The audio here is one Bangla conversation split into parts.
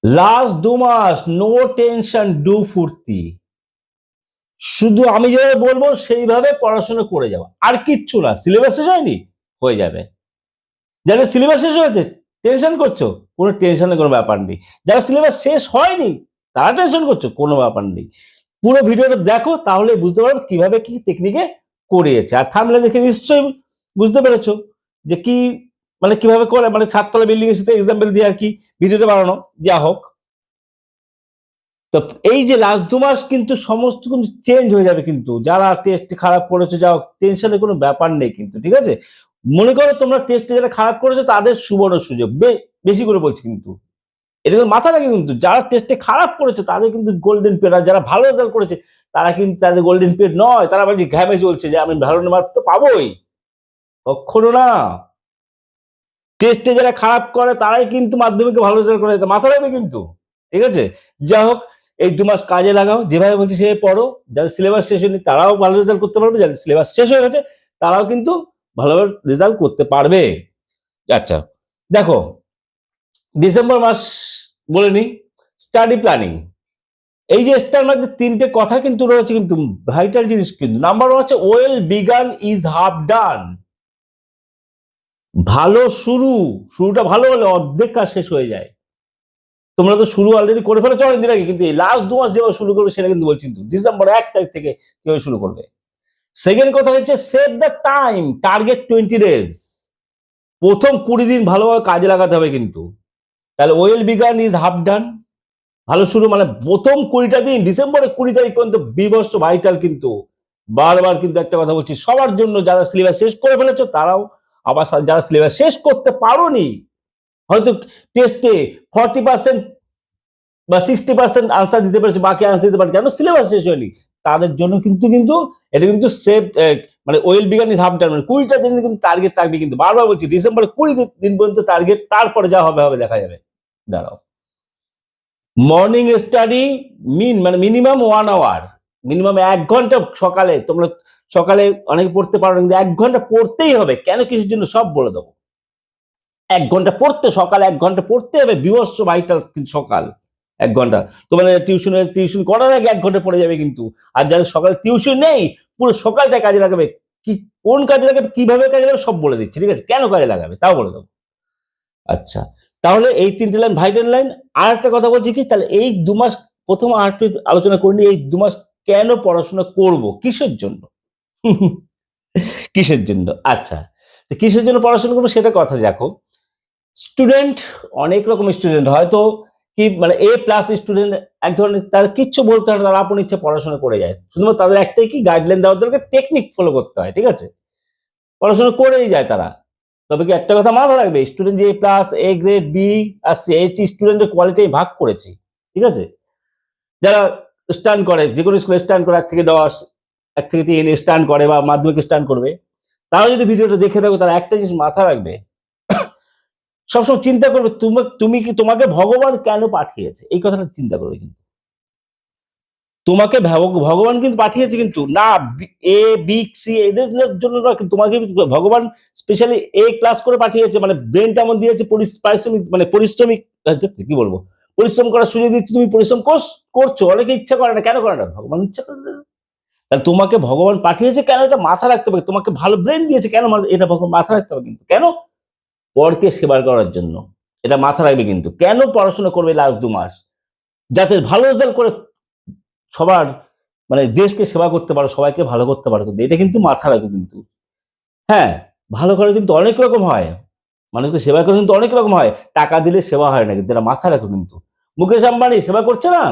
লাস্ট 2 মাস নো টেনশন ডু ফুর্তি, শুধু আমি যেভাবে বলবো সেইভাবে পড়াশোনা করে যাওয়া, আর কিচ্ছু না। সিলেবাস শেষ হয়নি, হয়ে যাবে। যাদের সিলেবাস শেষ হয়েছে টেনশন করছো, কোনো টেনশনের কোনো ব্যাপার নেই। যারা সিলেবাস শেষ হয়নি তারা টেনশন করছো, কোনো ব্যাপার নেই। পুরো ভিডিওটা দেখো, তাহলে বুঝতে পারবে কিভাবে কি টেকনিকে করিয়েছে। আর থামলে দেখে নিশ্চয়ই বুঝতে পেরেছো যে কি মানে কিভাবে করে, মানে 7 তলা বিল্ডিং এর সাথে এক্সাম্পল দিয়ে আর কি ভিডিওটা বানানো। যা হোক, তো এই যে লাস্ট 2 মাস কিন্তু সমস্ত কিন্তু চেঞ্জ হয়ে যাবে। কিন্তু যারা টেস্ট খারাপ করেছো, যাও, টেনশনের কোনো ব্যাপার নেই কিন্তু, ঠিক আছে? মনে করো তোমরা টেস্টে যারা খারাপ করেছো তাদের সুবর্ণ সুযোগ, বেশি করে বলছি কিন্তু এটা কিন্তু মাথা রাখে। কিন্তু যারা টেস্টে খারাপ করেছে তাদের কিন্তু গোল্ডেন পিরিয়ড, আর যারা ভালো রেজাল্ট করেছে তারা কিন্তু তাদের গোল্ডেন পিরিয়ড নয়। তারা বলছে ঘামে চলছে যে আমি ভালো মার্ক তো পাবোই, কখনো না। টেস্টে যারা খারাপ করে তারাই কিন্তু মাধ্যমিকে ভালো রেজাল্ট করে, মাথা রাখবে কিন্তু, ঠিক আছে? যা হোক, এই 2 মাস কাজে লাগাও, যেভাবে বলছি সেভাবে পড়ো। যাদের সিলেবাস শেষ হয়নি তারাও ভালো রেজাল্ট করতে পারবে, যাদের সিলেবাস শেষ হয়ে গেছে তারাও কিন্তু ভালোভাবে রেজাল্ট করতে পারবে। আচ্ছা, দেখো, ডিসেম্বর মাস বলে নি, স্টাডি প্ল্যানিং। এই যে স্টার মধ্যে 3টে কথা কিন্তু রয়েছে, কিন্তু ভাইটাল জিনিস। কিন্তু নাম্বার 1 হচ্ছে ওয়েল বিগান ইজ হাফ ডান। ভালো শুরুটা ভালো হলে অর্ধেক কাজ শেষ হয়ে যায়। তোমরা তো শুরু অলরেডি করে ফেলেছো অনেকদিন আগে, কিন্তু এই লাস্ট 2 মাস যেভাবে শুরু করবে সেটা কিন্তু বলছি, কিন্তু ডিসেম্বর 1 তারিখ থেকে কিভাবে শুরু করবে। সেকেন্ড কথা হচ্ছে save the time, target 20 days. প্রথম 20 দিন ভালোভাবে কাজে লাগাতে হবে কিন্তু। তাহলে ওয়েল বিগান ইজ হাফ ডান, ভালো শুরু মানে প্রথম 20টা দিন, ডিসেম্বরের 20 তারিখ পর্যন্ত বিভৎস ভাইটাল কিন্তু। বারবার কিন্তু একটা কথা বলছি সবার জন্য, যারা সিলেবাস শেষ করে ফেলেছো তারাও, আবার যারা সিলেবাস শেষ করতে পারোনি, হয়তো টেস্টে 40% বা 60% আনসার দিতে পেরেছো, বাকি আনসার দিতে পারি কেন, সিলেবাস শেষ হয়নি, তাদের জন্য কিন্তু কিন্তু এটা কিন্তু সেভ, মানে ওয়েল বিগান ইজ হাফ ডান, মানে 20টা দিন কিন্তু টার্গেট থাকবে। কিন্তু বারবার বলছি ডিসেম্বরের 20 দিন পর্যন্ত টার্গেট, তারপরে যা হবে হবে দেখা যাবে। দাঁড়াও, মর্নিং স্টাডি মানে মিনিমাম 1 আওয়ার, মিনিমাম 1 ঘন্টা সকালে। তোমরা সকালে অনেকে পড়তে পারো, কিন্তু 1 ঘন্টা পড়তেই হবে। কেন, কিসের জন্য, সব বলে দেবো। 1 ঘন্টা পড়তে, সকালে 1 ঘন্টা পড়তে হবে, বিভৎস ভাইটাল সকাল 1 ঘন্টা। তোমাদের টিউশন করার আগে 1 ঘন্টা পড়ে যাবে কিন্তু। আর যাদের সকালে টিউশন নেই, পুরো সকালটা কাজে লাগাবে। কি, কোন কাজে লাগাবে, কিভাবে কাজে লাগাবে সব বলে দিচ্ছি, ঠিক আছে? কেন কাজে লাগাবে তাও বলে দেবো। আচ্ছা, তাহলে এই 3টে লাইন ভাইটাল লাইন। আর একটা কথা বলছি কি, তাহলে এই 2 মাস প্রথম আর একটু আলোচনা করিনি, এই 2 মাস কেন পড়াশোনা করব, কিসের জন্য? কিসের জন্য? আচ্ছা, তো কিসের জন্য পড়াশোনা করবো সেটা কথা দেখো। স্টুডেন্ট, অনেক রকম স্টুডেন্ট, হয়তো কি মানে A+ স্টুডেন্ট, এক ধরনের, তারা কিচ্ছু বলতে হয় না, তারা আপন ইচ্ছে পড়াশোনা করে যায়। শুধুমাত্র তাদের একটাই কি, গাইডলাইন দেওয়ার দরকার, টেকনিক ফলো করতে হয়, ঠিক আছে? পড়াশোনা করেই যায় তারা। তবে কি একটা কথা মাথা রাখবে, স্টুডেন্ট যে A+, A গ্রেড, বি আর সি, এই স্টুডেন্টের কোয়ালিটি ভাগ করেছি, ঠিক আছে? যারা স্টান্ট করে, যে কোনো স্কুলে স্টান্ট করে 1 থেকে 10, 1 থেকে 3 স্টান্ট করে বা মাধ্যমিক স্টান্ট করবে, তারা যদি ভিডিওটা দেখে থাকো, তারা একটা জিনিস মাথা রাখবে, সবসময় চিন্তা করবে তুমি কি, তোমাকে ভগবান কেন পাঠিয়েছে, এই কথাটা চিন্তা করবে। কিন্তু তোমাকে ভগবান কিন্তু পাঠিয়েছে, কিন্তু না A, B, C এদের জন্য না, কিন্তু তোমাকে ভগবান স্পেশালি A+ করে পাঠিয়েছে, মানে ব্রেনটা এমন দিয়েছে, পারিশ্রমিক মানে পরিশ্রমিক, কি বলবো, পরিশ্রম করার সুযোগ দিচ্ছে, তুমি পরিশ্রম করছো। অনেকে ইচ্ছা করে না, কেন করে না, ভগবান ইচ্ছা করে না। তাহলে তোমাকে ভগবান পাঠিয়েছে কেন, এটা মাথা রাখতে হবে। তোমাকে ভালো ব্রেন দিয়েছে কেন, এটা ভগবান মাথা রাখতে হবে কিন্তু। কেন, পরকে সেবা করার জন্য, এটা মাথা রাখবে কিন্তু। কেন পড়াশোনা করবে লাস্ট 2 মাস, যাতে ভালো রেজাল্ট করে সবার মানে দেশকে সেবা করতে পারো, সবাইকে ভালো করতে পারো, কিন্তু এটা কিন্তু মাথা রাখবে কিন্তু। হ্যাঁ, ভালো করে কিন্তু অনেক রকম হয়, মানুষকে সেবা করে কিন্তু অনেক রকম হয়, টাকা দিলে সেবা হয় না, কিন্তু এটা মাথা রাখো কিন্তু। মুকেশ আম্বানি সেবা করছে না,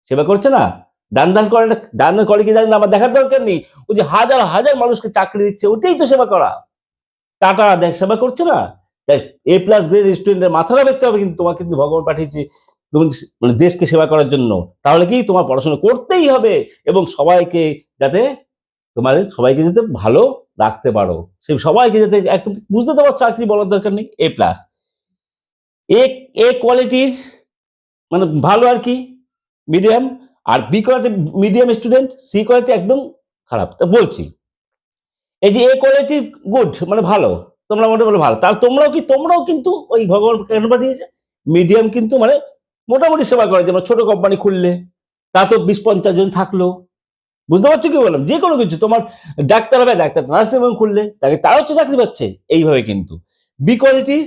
সেবা করছে না, দান দান করে না, দান করে কি জানি না, আমার দেখার দরকার নেই। ওই যে হাজার হাজার মানুষকে চাকরি দিচ্ছে, ওটাই তো সেবা করা। টাটা দেখ সেবা করছে না। A+ গ্রেড স্টুডেন্টের মাথা রাখতে হবে কিন্তু, তোমাকে কিন্তু ভগবান পাঠিয়েছে তুমি মানে দেশকে সেবা করার জন্য। তাহলে কি, তোমার পড়াশোনা করতেই হবে, এবং সবাইকে যাতে, সবাইকে যাতে ভালো রাখতে পারো, সেই সবাইকে যাতে একদম বুঝতে পারো, চাকরি বলার দরকার নেই। A+, এ কোয়ালিটির মানে ভালো আর কি, মিডিয়াম। আর B quality medium student, C quality একদম খারাপ। তা বলছি, এই যে এ কোয়ালিটি গুড মানে ভালো, তোমরা মোটামুটি ভালো, তার তোমরাও কিন্তু ওই ভগবান কেন পাঠিয়েছে, মিডিয়াম কিন্তু মানে মোটামুটি সেবা করে, যেমন ছোট কোম্পানি খুললে তা তো 20-50 জন থাকলো, বুঝতে পারছো কি বললাম? যে কোনো কিছু, তোমার ডাক্তার হবে, ডাক্তার নার্সিং হোম খুললে তাকে তারা হচ্ছে চাকরি পাচ্ছে এইভাবে কিন্তু। বি কোয়ালিটি,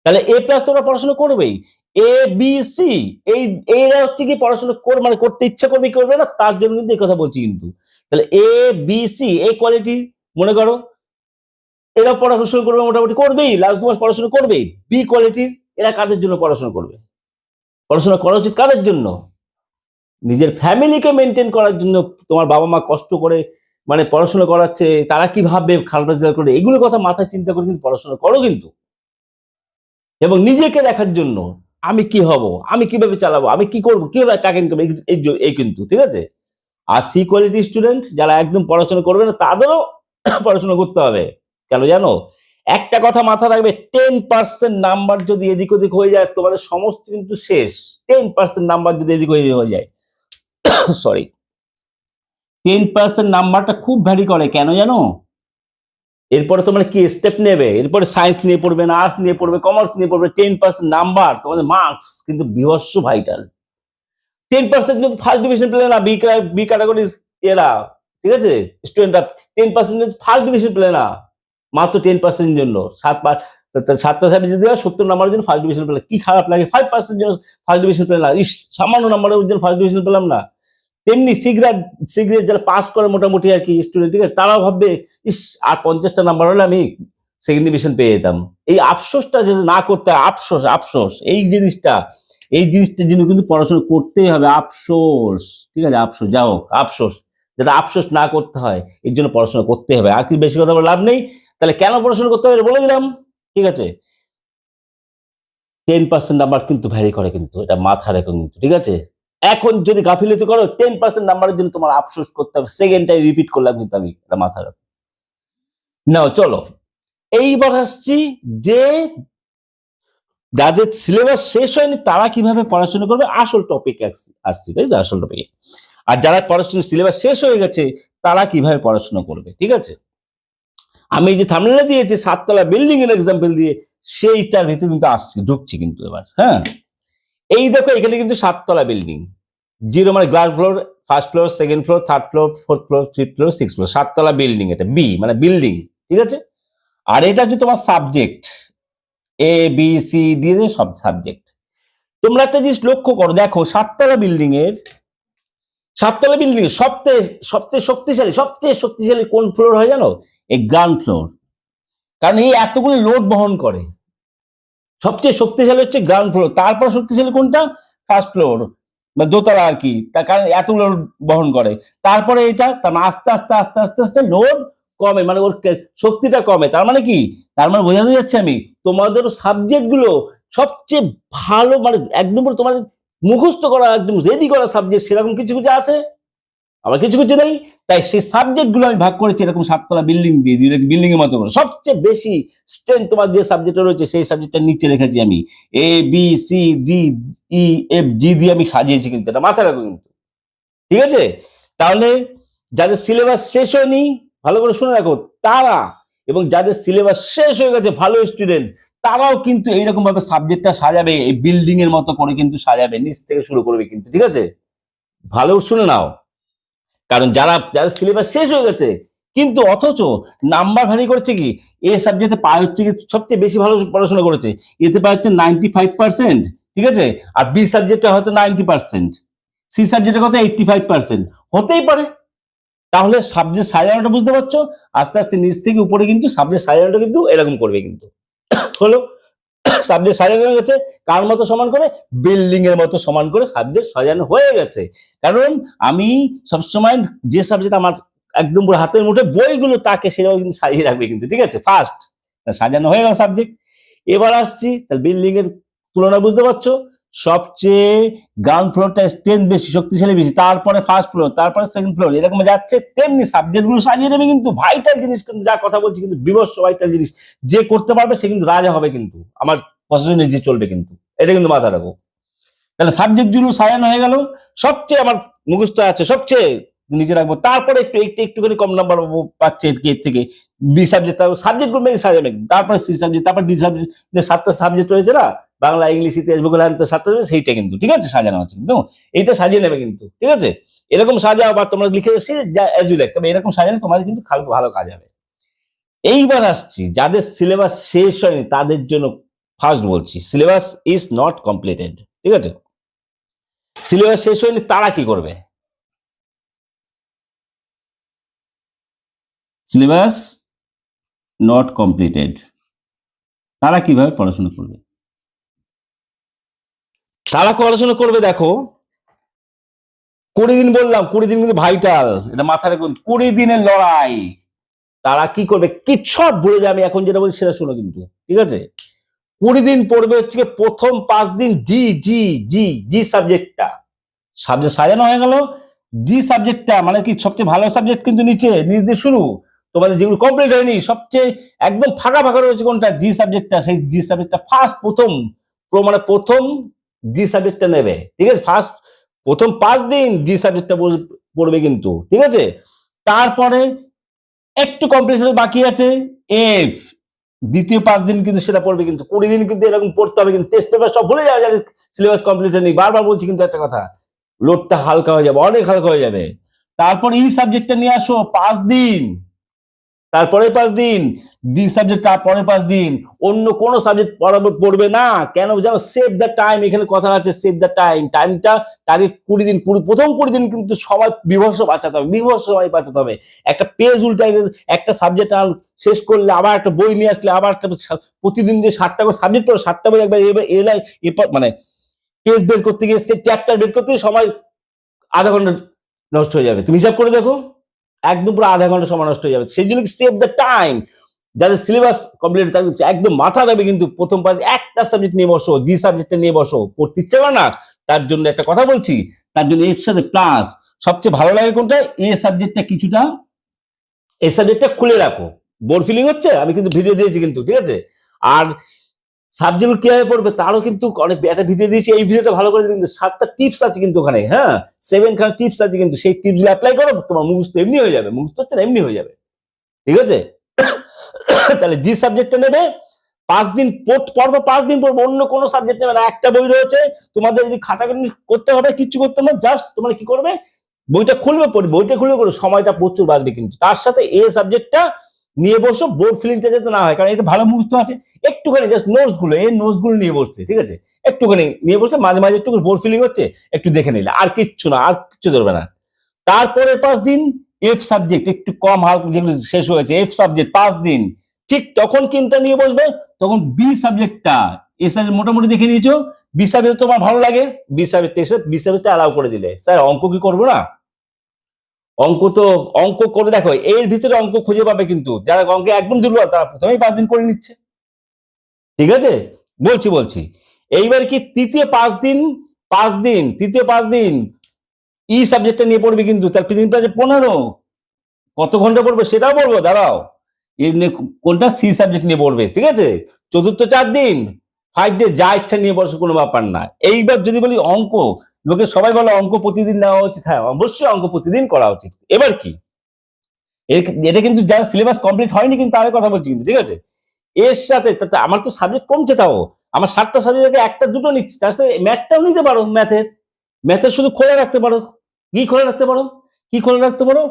তাহলে এ প্লাস তোমরা পড়াশোনা করবেই। এ বি সি, এই এরা হচ্ছে কি পড়াশোনা মানে করতে ইচ্ছা করবে কি করবে না, তার জন্য কিন্তু এই কথা বলছি কিন্তু। তাহলে এ বি সি এ কোয়ালিটি, মনে করো এরা পড়াশোনা করবে, মোটামুটি করবেই, লাস্ট 2 মাস পড়াশোনা করবেই। বি কোয়ালিটির এরা কাদের জন্য পড়াশোনা করবে? পড়াশোনা করা উচিত কাদের জন্য? নিজের ফ্যামিলিকে মেনটেন করার জন্য। তোমার বাবা মা কষ্ট করে মানে পড়াশোনা করাচ্ছে, তারা কি ভাববে, খারাপ রেজাল্ট করে, এগুলো কথা মাথায় চিন্তা করে কিন্তু পড়াশোনা করো কিন্তু। এবং নিজেকে দেখার জন্য, আমি কি হব, আমি কিভাবে চালাবো, আমি কি করবো, কিভাবে টাকা ইনকাম, এই কিন্তু, ঠিক আছে? আর সি কোয়ালিটি স্টুডেন্ট যারা একদম পড়াশোনা করবে না, তাদেরও পড়াশোনা করতে হবে। কেন জানো? একটা কথা মাথা রাখবে, 10% নাম্বার যদি এদিক ওদিক হয়ে যায়, তোমাদের সমস্ত কিন্তু শেষ। 10% নাম্বার যদি এদিক ওদিক হয়ে যায়, সরি, 10% নাম্বারটা খুব ভ্যারি করে, কেন জানো? এরপরে তোমরা কি স্টেপ নেবে, এরপরে সায়েন্স নিয়ে পড়বে না আর্টস নিয়ে পড়বে, কমার্স নিয়ে পড়বে, 10% নাম্বার তোমাদের মার্কস কিন্তু বিভৎস ভাইটাল। 10% কিন্তু ফার্স্ট ডিভিশন পেলে না, বি ক্যাটাগরি এরা, ঠিক আছে, স্টুডেন্টরা 10% ফার্স্ট ডিভিশন পেলে না, মাত্র 10% জন্য। 7 সাবজেক্ট দেওয়া 70 নাম্বারের জন্য ফার্স্ট ডিভিশন পেলে কি খারাপ লাগে? 5% জন্য ফার্স্ট ডিভিশন পেলে না, ইস সামান্য নাম্বারের জন্য ফার্স্ট ডিভিশন পেলাম না। তেমনি সিগ্রেট যারা পাস করে মোটামুটি আর কি স্টুডেন্ট, ঠিক আছে, তারাও ভাববে ইস আর 50টা নাম্বার হলে আমি সেকেন্ড ডিভিশন পেয়ে যেতাম। এই আফসোসটা যদি না করতে হয়, আফসোস এই জিনিসটার জন্য কিন্তু পড়াশোনা করতেই হবে। আফসোস, ঠিক আছে, আফসোস, যাও আফসোস, যাতে আফসোস না করতে হয় এর জন্য পড়াশোনা করতে হবে। আর কি বেশি কথা বলে লাভ নেই। তাহলে কেন পড়াশোনা করতে হবে বলে দিলাম, ঠিক আছে? 10% নাম্বার কিন্তু ভ্যারি করে, কিন্তু এটা মাথা রেখো কিন্তু, ঠিক আছে? এখন যদি গাফিলতি করো, 10% নাম্বারের জন্য তোমার আফসোস করতে হবে। সেকেন্ড টাইম রিপিট করলাম কিন্তু আমি, এটা মাথা রাখো। নাও চলো, এইবার আসছি যে যাদের সিলেবাস শেষ হয়নি তারা কিভাবে পড়াশোনা করবে, আসল টপিক আসছি, তাই তো, আসল টপিকে। আর যারা পড়াশোনা সিলেবাস শেষ হয়ে গেছে তারা কিভাবে পড়াশোনা করবে, ঠিক আছে? আমি যে থাম্বনেলে দিয়েছি 7 তলা বিল্ডিং এর এক্সাম্পল দিয়ে, সেইটার ভিতরে কিন্তু ঢুকছি কিন্তু এবার। হ্যাঁ, এই দেখো এখানে কিন্তু 7 তলা বিল্ডিং, 0 মানে ground floor, first floor, second floor, third floor, fourth floor, fifth floor, six floor, 7 তলা বিল্ডিং, এটা বি মানে বিল্ডিং, ঠিক আছে? আর এটা হচ্ছে তোমার সাবজেক্ট, এ বি সি ডি সব সাবজেক্ট। তোমরা একটা জিনিস লক্ষ্য করো, দেখো 7 তলা বিল্ডিং এর সবচেয়ে শক্তিশালী কোন ফ্লোর হয় জানো? এই গ্রাউন্ড ফ্লোর, কারণ এই এতগুলো লোড বহন করে। সবচেয়ে শক্তিশালী হচ্ছে গ্রাউন্ড ফ্লোর, তারপর শক্তিশালী কোনটা? ফার্স্ট ফ্লোর বা দোতলা আর কি, তার কারণ এতগুলো লোড বহন করে। তারপরে এটা, তার মানে আস্তে আস্তে আস্তে আস্তে আস্তে লোড কমে, মানে ওর শক্তিটা কমে। তার মানে কি? তার মানে বোঝাতে যাচ্ছে আমি, তোমাদের সাবজেক্ট গুলো সবচেয়ে ভালো, মানে একদম তোমাদের মুখস্থ করা, একদম রেডি করা সাবজেক্ট, সেরকম কিছু কিছু আছে, আবার কিছু কিছু নেই। তাই সেই সাবজেক্ট গুলো আমি ভাগ করেছি এরকম 7 তলা বিল্ডিং দিয়ে, বিল্ডিং এর মতো করে। সবচেয়ে বেশি স্ট্রেংথ তোমার যে সাবজেক্ট রয়েছে সেই সাবজেক্টটা নিচে রেখেছি আমি, A B C D E F G দিয়ে আমি সাজিয়েছি কিন্তু, এটা মাথায় রাখো কিন্তু, ঠিক আছে? তাহলে যাদের সিলেবাস শেষ হয়নি, ভালো করে শুনে রাখো, তারা, এবং যাদের সিলেবাস শেষ হয়ে গেছে ভালো স্টুডেন্ট, তারাও কিন্তু এইরকম ভাবে সাবজেক্টটা সাজাবে, এই বিল্ডিং এর মতো করে কিন্তু সাজাবে, নিচ থেকে শুরু করবে কিন্তু, ঠিক আছে? ভালো শুনে নাও, কারণ যাদের সিলেবাস শেষ হয়ে গেছে কিন্তু অথচ নাম্বার ভ্যারি করছে, কি এ সাবজেক্টে পায় হচ্ছে কি সবচেয়ে বেশি ভালো পড়াশোনা করেছে, এতে পায় হচ্ছে 95%, ঠিক আছে? আর বি সাবজেক্টে হয়তো 90%, সি সাবজেক্টের কথা 85% হতেই পারে। তাহলে সাবজেক্ট সাজানোটা বুঝতে পারছো? আস্তে আস্তে নিচ থেকে উপরে কিন্তু সাবজেক্ট সাজানোটা কিন্তু এরকম করবে কিন্তু। হলো, সাবজেক্ট সাজানো হয়ে গেছে, কার মতো সমান করে? বিল্ডিং এর মতো সমান করে সাবজেক্ট সাজানো হয়ে গেছে। কারণ আমি সবসময় যে সাবজেক্ট আমার একদম পুরো হাতের মুঠে বইগুলো, তাকে সেটাও কিন্তু সাজিয়ে রাখবে কিন্তু, ঠিক আছে? ফার্স্ট সাজানো হয়ে গেল সাবজেক্ট। এবার আসছি, তাহলে বিল্ডিং এর তুলনা বুঝতে পারছো, সবচেয়ে গ্রাউন্ড ফ্লোরটা স্ট্রেংথ বেশি, শক্তিশালী বেশি, তারপরে ফার্স্ট ফ্লোর, তারপরে সেকেন্ড ফ্লোর, এরকম যাচ্ছে। তেমনি সাবজেক্ট গুলো সাজিয়ে নেবে কিন্তু, ভাইটাল জিনিস কিন্তু, যা কথা বলছি কিন্তু বিবর্ষ ভাইটাল জিনিস, যে করতে পারবে সে কিন্তু রাজা হবে কিন্তু, আমার প্রশাসনে যে চলবে কিন্তু, এটা কিন্তু মাথা রাখো। তাহলে সাবজেক্ট গুলো সাজানো হয়ে গেল, সবচেয়ে আমার মুখস্থ আছে, সবচেয়ে নিচে রাখবো, তারপরে একটুখানি কম নাম্বার পাচ্ছে এর থেকে বি সাবজেক্ট, সাবজেক্ট গুলো মেনে সাজাবে, তারপরে সি সাবজেক্ট, তারপর ডি সাবজেক্ট, যে 7টা সাবজেক্ট রয়েছে না, বাংলা, ইংলিশ, ইতিহাস, ভূগোল, সাতটা সেইটা কিন্তু ঠিক আছে সাজানো আছে, কিন্তু এইটা সাজিয়ে নেবে কিন্তু ঠিক আছে। এরকম সাজাও বা তোমরা লিখে তবে এরকম সাজালে তোমাদের কিন্তু ভালো কাজ হবে। এইবার আসছি যাদের সিলেবাস শেষ হয়নি তাদের জন্য ফার্স্ট বলছি, সিলেবাস ইজ নট কমপ্লিটেড, ঠিক আছে। সিলেবাস শেষ হয়নি তারা কি করবে? সিলেবাস নট কমপ্লিটেড তারা কিভাবে পড়াশোনা করবে? তারা পড়াশোনা করবে দেখো, 20 দিন বললাম, 20 দিন কিন্তু ভাইটাল, এটা মাথায় রাখুন, 20 দিনের লড়াই। তারা কি করবে কি সব ভুলে যায়, আমি এখন যেটা বলছি সেটা শোনো কিন্তু ঠিক আছে। 20 দিন পড়বে হচ্ছে প্রথম 5 দিন জি জি জি জি সাবজেক্টটা, সাবজেক্ট সাজানো হয়ে গেল। জি সাবজেক্টটা মানে কি সবচেয়ে ভালো সাবজেক্ট কিন্তু নিচে নিজ শুরু, তোমাদের যেগুলো কমপ্লিট হয়নি সবচেয়ে একদম ফাঁকা ফাঁকা রয়েছে কোনটা, জি সাবজেক্টটা। সেই জি সাবজেক্টটা ফার্স্ট প্রথম জি সাবজেক্টটা নেবে, ঠিক আছে। প্রথম 5 দিন জি সাবজেক্টটা পড়বে কিন্তু ঠিক আছে। তারপরে একটু কমপ্লিট হতে বাকি আছে এফ, দ্বিতীয় 5 দিন কিন্তু সেটা পড়বে কিন্তু। 20 দিন কিন্তু এরকম পড়তে হবে কিন্তু, টেস্ট পেপার সব ভুলে যাওয়া যাবে, সিলেবাস কমপ্লিট হয়নি। বারবার বলছি কিন্তু একটা কথা, লোডটা হালকা হয়ে যাবে, অনেক হালকা হয়ে যাবে। তারপর এই সাবজেক্টটা নিয়ে আসো 5 দিন, তারপরে 5 দিন ডি সাবজেক্ট, তারপরে 5 দিন অন্য কোনো সাবজেক্ট পড়বে না। কেন জানো? সেভ দ্য টাইম, এখানে কথা আছে সেভ দ্য টাইম। টাইমটা তারিখ 20 দিন, প্রথম 20 দিন কিন্তু সময় বিভৎস বাঁচাতে হবে, বিভৎস সময় বাঁচাতে হবে। একটা পেজ উল্টাই, একটা সাবজেক্ট শেষ করলে আবার একটা বই নিয়ে আসলে আবার একটা প্রতিদিন যে 7টা করে সাবজেক্ট পড়ো, 7টা বই একবার এলাই মানে পেজ বের করতে গিয়ে চ্যাপ্টার বের করতে সময় আধা ঘন্টা নষ্ট হয়ে যাবে। তুমি হিসাব করে দেখো, একদম পুরো আধা ঘন্টা সময় নষ্ট হয়ে যাবে। সেই জন্য সেভ দ্য টাইম, যাদের সিলেবাস কমপ্লিট তাদের একদম মাথা দেবে কিন্তু প্রথম পাঁচ একটা সাবজেক্ট নিয়ে বসো, জি সাবজেক্টটা নিয়ে বসো। পড়তে ইচ্ছে করে না, তার জন্য একটা কথা বলছি, তার জন্য এর সাথে প্লাস সবচেয়ে ভালো লাগে কোনটা, এ সাবজেক্টটা কিছুটা, এই সাবজেক্টটা খুলে রাখো। বোর ফিলিং হচ্ছে, আমি কিন্তু ভিডিও দিয়েছি কিন্তু ঠিক আছে। আর সাবজেক্ট কিভাবে পড়বে তারও কিন্তু অনেক একটা ভিডিও দিয়েছি, এই ভিডিওটা ভালো করে কিন্তু 7টা টিপস আছে কিন্তু ওখানে, হ্যাঁ 7 খানা টিপস আছে কিন্তু, সেই টিপস গুলো অ্যাপ্লাই করো, তোমার মুখস্থ এমনি হয়ে যাবে, মুখস্থ হচ্ছে না এমনি হয়ে যাবে, ঠিক আছে। তাহলে জি সাবজেক্টটা নেবে, 5 দিন পড়বো, 5 দিন পড়বো, অন্য কোনো সাবজেক্ট নেবে না। একটা বই রয়েছে, তোমাদের যদি খাটাখাটি করতে হবে কিচ্ছু করতে হবে, জাস্ট তোমরা কি করবে, বইটা খুলবে, বইটা খুলবে করো, সময়টা প্রচুর বাঁচবে কিন্তু। তার সাথে এ সাবজেক্টটা নিয়ে বসো, বোর্ড ফিলিংটা যাতে না হয়, কারণ এটা ভালো মুখস্থ আছে, একটুখানি জাস্ট নোটস গুলো নিয়ে বসবে, ঠিক আছে। একটুখানি নিয়ে বসলে মাঝে মাঝে একটু বোর্ড ফিলিং হচ্ছে একটু দেখে নিলে, আর কিচ্ছু না, আর কিচ্ছু ধরবে না। তারপরে 5 দিন এফ সাবজেক্ট, একটু কম হালকা যেগুলো শেষ হয়েছে, এফ সাবজেক্ট 5 দিন, ঠিক তখন কোনটা নিয়ে বসবে, তখন বি সাবজেক্টটা। এ সাবজেক্ট মোটামুটি দেখে নিয়েছো, বি সাবজেক্ট তোমার ভালো লাগে, বি সাবজেক্ট এসে বি সাবজেক্টটা অ্যালাউ করে দিলে, স্যার অঙ্ক কি করবো না, অঙ্ক করে দেখো, এর ভিতরে অঙ্ক খুঁজে পাবে কিন্তু, যারা অঙ্কে একদম দুর্বল তারা প্রথমেই 5 দিন করে নিচ্ছে, ঠিক আছে। বলছি এইবার কি তৃতীয় 5 দিন ই সাবজেক্টটা নিয়ে পড়বে কিন্তু, তার তিন প্রায় 15, কত ঘন্টা পড়বে সেটাও বলবো, দাঁড়াও। কোনটা সি সাবজেক্ট নিয়ে পড়বে, ঠিক আছে। চতুর্থ 4 দিন 5 ডে যা ইচ্ছা নিয়ে বসে, কোনো ব্যাপার না। এইবার যদি বলি অঙ্ক, লোকে সবাই বলে অঙ্ক প্রতিদিন নেওয়া উচিত, হ্যাঁ অবশ্যই অঙ্ক প্রতিদিন করা উচিত। এবার কি, এটা কিন্তু যারা সিলেবাস কমপ্লিট হয়নি কিন্তু তার কথা বলছি কিন্তু, ঠিক আছে। এর সাথে আমার তো সাবজেক্ট কমছে, তাও আমার 7টা সাবজেক্ট থেকে 1টা 2টো নিচ্ছি, তার সাথে ম্যাথটাও নিতে পারো, ম্যাথের শুধু খোলা রাখতে পারো, কি খোলা রাখতে পারো,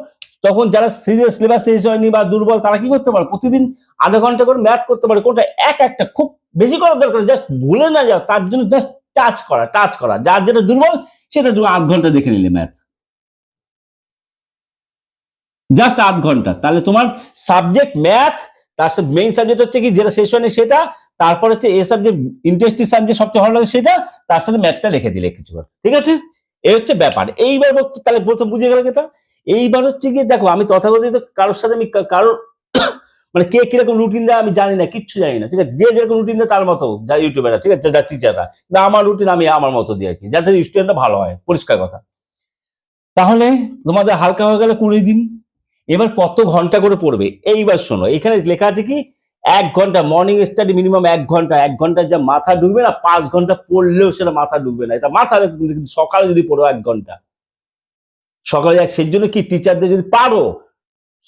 তখন যারা সিলেবাস শেষ হয়নি বা দুর্বল তারা কি করতে পারো, প্রতিদিন আধা ঘন্টা করে ম্যাথ করতে পারো। কোনটা একটা খুব বেশি করার দরকার, জাস্ট ভুলে না যাও তার জন্য জাস্ট টাচ করা, যার যেটা দুর্বল সেটা 8 ঘন্টা দেখে নিলে ম্যাথ, জাস্ট 8 ঘন্টা, তাহলে তোমার সাবজেক্ট ম্যাথ, তার সাথে মেইন সাবজেক্ট হচ্ছে কি যেটা শেষ হয়নি সেটা, তারপর হচ্ছে এ সাবজেক্ট ইন্টারেস্টিং সাবজেক্ট সবচেয়ে ভালো লাগে সেটা, তার সাথে ম্যাথটা লিখে দিলে কিছু, ঠিক আছে। এই হচ্ছে ব্যাপার। এইবার তাহলে প্রথম বুঝে গেলে কথা। এইবার হচ্ছে গিয়ে দেখো, আমি তথাকথিত কারোর সাথে আমি কারোর মানে কে কিরকম রুটিন দেয় আমি জানি না, কিচ্ছু জানি না, ঠিক আছে। যে যেরকম রুটিন দেয় তার মতো, যা ইউটিউবাররা, ঠিক আছে, যা টিচাররা, না আমার রুটিন আমি আমার মতো দিয়ে আর কি, যাতে স্টুডেন্টটা ভালো হয়, পরিষ্কার কথা। তাহলে তোমাদের হালকা হয়ে গেলে 20 দিন। এবার কত ঘন্টা করে পড়বে, এইবার শোনো, এখানে লেখা আছে কি 1 ঘন্টা মর্নিং স্টাডি, মিনিমাম 1 ঘন্টা, 1 ঘন্টা যা মাথা ঢুকবে না, 5 ঘন্টা পড়লেও সেটা মাথা ঢুকবে না, এটা মাথা কিন্তু সকালে যদি পড়ো 1 ঘন্টা সকালে, সেই জন্য কি টিচারদের যদি পারো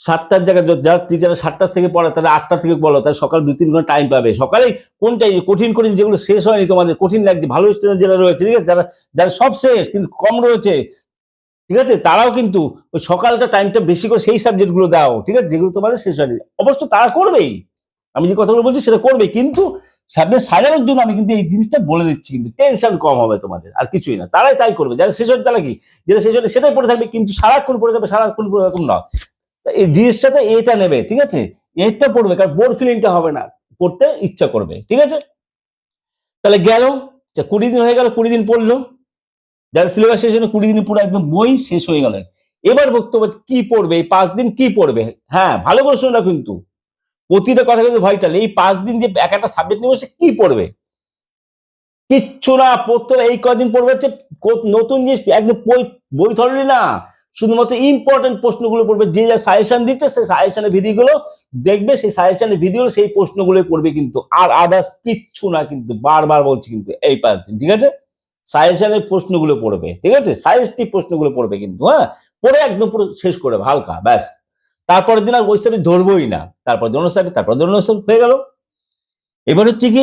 7টার জায়গায় যারা টিচার 7টা থেকে পড়ে তারা 8টা থেকে বলো, তারা সকাল 2-3 ঘন্টা টাইম পাবে। সকালে কোনটাই কঠিন কঠিন যেগুলো শেষ হয়নি তোমাদের কঠিন লাগছে, ভালো স্টুডেন্ট যারা রয়েছে, ঠিক আছে, যারা যারা সব শেষ কিন্তু কম রয়েছে, ঠিক আছে, তারাও কিন্তু ওই সকালটা টাইমটা বেশি করে সেই সাবজেক্ট গুলো দাও, ঠিক আছে, যেগুলো তোমাদের শেষ হয়নি। অবশ্য তারা করবেই, আমি যে কথাগুলো বলছি সেটা করবে, কিন্তু সাবজেক্ট সাজানোর জন্য আমি কিন্তু এই জিনিসটা বলে দিচ্ছি, কিন্তু টেনশন কম হবে তোমাদের, আর কিছুই না। তারাই তাই করবে, যারা শেষ হয়নি তারা কি, যেটা শেষ হয়নি সেটাই পড়ে থাকবে, কিন্তু সারাক্ষণ পড়ে থাকবে, সারাক্ষণ পড়ে এরকম না। এই জিনিসটাতে এটা নেবে, ঠিক আছে, এটা পড়বে, কারণ বোর ফিলিংটা হবে না, পড়তে ইচ্ছা করবে, ঠিক আছে। তাহলে গেল 20 দিন হয়ে গেল, 20 দিন পড়লো, যারা সিলেবাস শেষ হলো 20 দিনে পুরো একদম বই শেষ হয়ে গেল। এবার বক্তব্য কি পড়বে, এই 5 দিন কি পড়বে। হ্যাঁ, ভালো করে শোনা, কিন্তু প্রতিটা কথা কিন্তু ভাইটাল। এই 5 দিন যে এক একটা সাবজেক্ট নিয়ে বসে কি পড়বে, কিচ্ছু না পড়তে হবে। এই কদিন পড়বে হচ্ছে নতুন জিনিস, একদম বই ধরলি না, শুধুমাত্র ইম্পর্টেন্ট প্রশ্নগুলো পড়বে। যে যা সাজেশন দিচ্ছে সেই সাজেশনের ভিডিওগুলো দেখবে, সেই সাজেশনের ভিডিও সেই প্রশ্নগুলো পড়বে, কিন্তু আর আদার্স কিচ্ছু না। কিন্তু বারবার বলছি, কিন্তু এই 5 দিন, ঠিক আছে, সাজেশনের প্রশ্নগুলো পড়বে, ঠিক আছে, সাজেস্টিভ প্রশ্নগুলো পড়বে, কিন্তু হ্যাঁ, পড়ে একদম পুরো শেষ করে হালকা, ব্যাস। তারপরের দিন আর ওই সাবজেক্ট ধরবোই না, তারপর অন্য সাবজেক্ট, তারপর অন্য সাবজেক্ট হয়ে গেল। এবার হচ্ছে কি,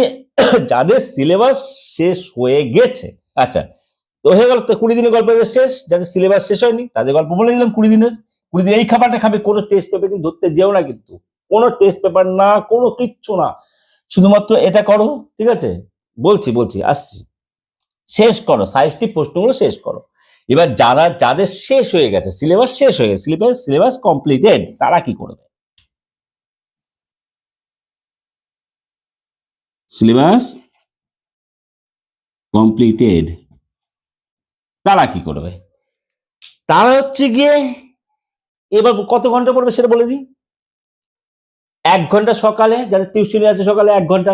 যাদের সিলেবাস শেষ হয়ে গেছে, আচ্ছা, তো হয়ে গেল, তো 20 দিনের গল্প শেষ। যাদের সিলেবাস শেষ হয়নি তাদের গল্প বলে দিলাম 20 দিনের। 20 দিন এই খাবারটা খাবে, কোনো টেস্ট পেপার কিন্তু ধরতে যেও না, কিন্তু কোনো টেস্ট পেপার না, কোনো কিচ্ছু না, শুধুমাত্র এটা করো, ঠিক আছে, বলছি আসছি, শেষ করো, সাজেস্টিভ প্রশ্নগুলো শেষ করো। এবার যাদের শেষ হয়ে গেছে, সিলেবাস শেষ হয়ে গেছে, সিলেবাস কমপ্লিটেড, তারা কি করবে, সিলেবাস কমপ্লিটেড তারা কি করবে, তারা হচ্ছে গিয়ে এবার কত ঘন্টা পড়বে সেটা বলে দিই। 1 ঘন্টা সকালে, যাদের টিউশনি আছে সকালে 1 ঘন্টা,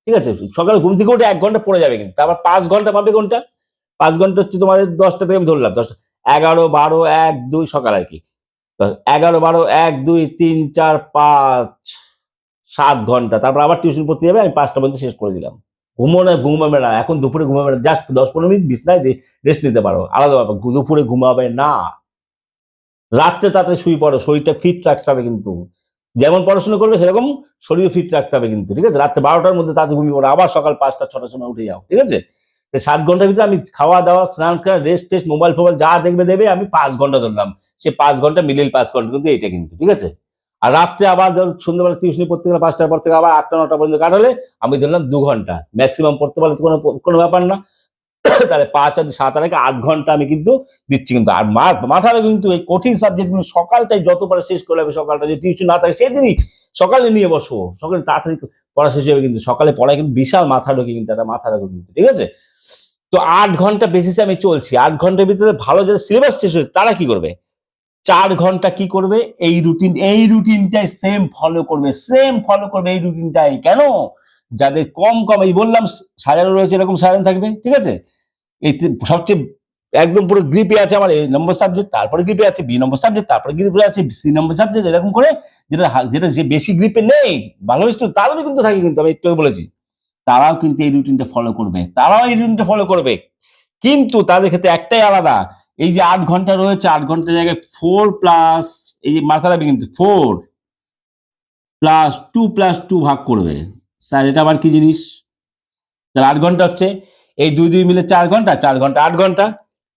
ঠিক আছে, সকালে ঘুম থেকে উঠে 1 ঘন্টা পড়ে যাবে, কিন্তু তারপর 5 ঘন্টা পাবে কোনটা, 5 ঘন্টা হচ্ছে তোমাদের 10টা থেকে আমি ধরলাম, 10, 11, 12, 1, 2 সকাল আর কি, 11, 12, 1, 2, 3, 4, 5, 7 ঘন্টা, তারপর আবার টিউশন পড়তে যাবে, আমি 5টা পর্যন্ত শেষ করে দিলাম। ঘুমাবে না, এখন দুপুরে ঘুমাবে না, জাস্ট 10-15 মিনিট বিছনায় রেস্ট নিতে পারো, আলাদা ব্যাপার। দুপুরে ঘুমাবে না, রাত্রে তাড়াতাড়ি শুয়ে পড়ো, শরীরটা ফিট রাখতে হবে, কিন্তু যেমন পড়াশোনা করবে সেরকম শরীর ফিট রাখতে হবে, কিন্তু ঠিক আছে, রাত্রে 12টার মধ্যে তাড়াতাড়ি ঘুমিয়ে পড়ো, আবার সকাল 5টা 6টার সময় উঠে যাও, ঠিক আছে। 7 ঘন্টার ভিতরে আমি খাওয়া দাওয়া, স্নান করা, রেস্ট টেস্ট, মোবাইল ফোবাইল যা দেবে, আমি 5 ঘন্টা ধরলাম, সে 5 ঘন্টা মিডিল 5 ঘন্টা, কিন্তু এটা কিন্তু ঠিক আছে। আর রাত্রে আবার সন্ধ্যাবেলা টিউশনি পড়তে গেলে 5টার পর থেকে আবার 8টা 9টা পর্যন্ত কাটালে আমি ধরলাম 2 ঘন্টা ম্যাক্সিমাম পড়তে পারলে তো কোনো ব্যাপার না। তাহলে 5 আর 7 আর 8 ঘন্টা আমি কিন্তু দিচ্ছি, কিন্তু আর মাথার কিন্তু এই কঠিন সাবজেক্টগুলো সকালটাই যত পারে শেষ করে হবে। সকালটা যদি টিউশন না থাকে সেদিনই সকালে নিয়ে বসো, সকালে তাড়াতাড়ি পড়া শেষ হবে, কিন্তু সকালে পড়ায় কিন্তু বিশাল মাথা ঢোকে, কিন্তু একটা মাথা রাখো, কিন্তু ঠিক আছে। তো 8 ঘন্টা বেসিসে আমি চলছি, 8 ঘন্টার ভিতরে ভালো যারা সিলেবাস শেষ হয়েছে তারা কি করবে, 4 ঘন্টা কি করবে, এই রুটিনটাই সেম ফলো করবে, এই রুটিনটাই। কেন, যাদের কম এই বললাম সাজানো রয়েছে, এরকম সাজানো থাকবে, ঠিক আছে। এই সবচেয়ে একদম পুরো গ্রিপে আছে আমার A নম্বর সাবজেক্ট, তারপরে গ্রিপে আছে B নম্বর সাবজেক্ট, তারপরে গ্রিপে আছে C নম্বর সাবজেক্ট, এরকম করে যেটা যে বেশি গ্রিপে নেই ভালো স্টুডেন্ট তাদেরও কিন্তু থাকে, কিন্তু আমি একটু বলেছি, তারাও কিন্তু এই রুটিনটা ফলো করবে, কিন্তু তাদের ক্ষেত্রে একটাই আলাদা, এই যে 8 ঘন্টা রয়েছে, 8 ঘন্টার জায়গায় 4 প্লাস, এই যে মাথা রাখবে, কিন্তু 4 প্লাস 2 প্লাস 2 ভাগ করবে। স্যার এটা আবার কি জিনিস, তাহলে 8 ঘন্টা হচ্ছে, এই 2 মিলে 4 ঘন্টা, 4 ঘন্টা 8 ঘন্টা,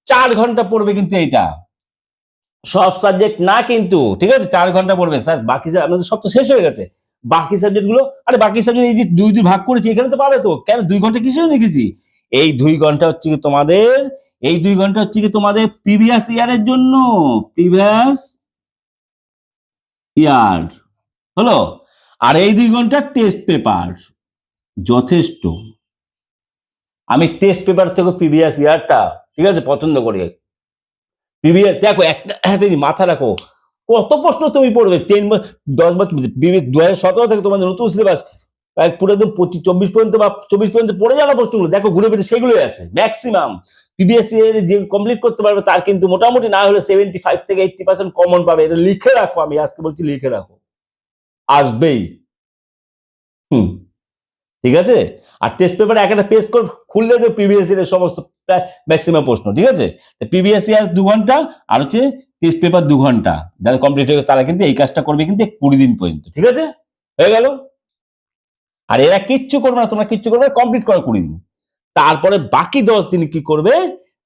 4 ঘন্টা পড়বে, কিন্তু এইটা সব সাবজেক্ট না, কিন্তু ঠিক আছে, 4 ঘন্টা পড়বে। স্যার বাকি আমাদের সব তো শেষ হয়ে গেছে, বাকি সাবজেক্ট গুলো, আরে বাকি সাবজেক্ট এই যে 2 ভাগ করেছি এখানে তো পাবে তো, কেন 2 ঘন্টা কিসেও লিখেছি, এই 2 ঘন্টা হচ্ছে কি তোমাদের, এই 2 ঘন্টা হচ্ছে কি তোমাদের প্রিভিয়াস ইয়ারের জন্য, প্রিভিয়াস ইয়ার হলো, আর এই 2 ঘন্টা টেস্ট পেপার, যথেষ্ট। আমি টেস্ট পেপার থেকে প্রিভিয়াস ইয়ারটা, ঠিক আছে, পছন্দ করি। প্রিভিয়াস দেখো, একটা মাথা রাখো, কত প্রশ্ন তুমি পড়বে, 10 বছর 2017 থেকে তোমাদের নতুন সিলেবাস পুরো একদম 24 পর্যন্ত বা 24 পর্যন্ত পড়ে যাওয়া প্রশ্নগুলো দেখো, ঘুরে ফিরে সেগুলোই আছে ম্যাক্সিমাম। প্রিভিয়াস ইয়ার যে কমপ্লিট করতে পারবে তার কিন্তু মোটামুটি না হলে 75 থেকে 80% কমন পাবে, এটা লিখে রাখো, আমি আজকে বলছি লিখে রাখো, আসবেই। হুম, ঠিক আছে। আর টেস্ট পেপারে একটা পেজ করে খুললে তো প্রিভিয়াস ইয়ারের সমস্ত ম্যাক্সিমাম প্রশ্ন, ঠিক আছে। প্রিভিয়াস ইয়ার 2 ঘন্টা, আর হচ্ছে টেস্ট পেপার 2 ঘন্টা, যারা কমপ্লিট হয়ে গেছে তারা কিন্তু এই কাজটা করবে কিন্তু 20 দিন পর্যন্ত, ঠিক আছে, হয়ে গেল। আর এরা কিচ্ছু করবে না, তোমরা কিচ্ছু করবে, কমপ্লিট করো 20 দিন। তারপরে বাকি 10 দিন কি করবে,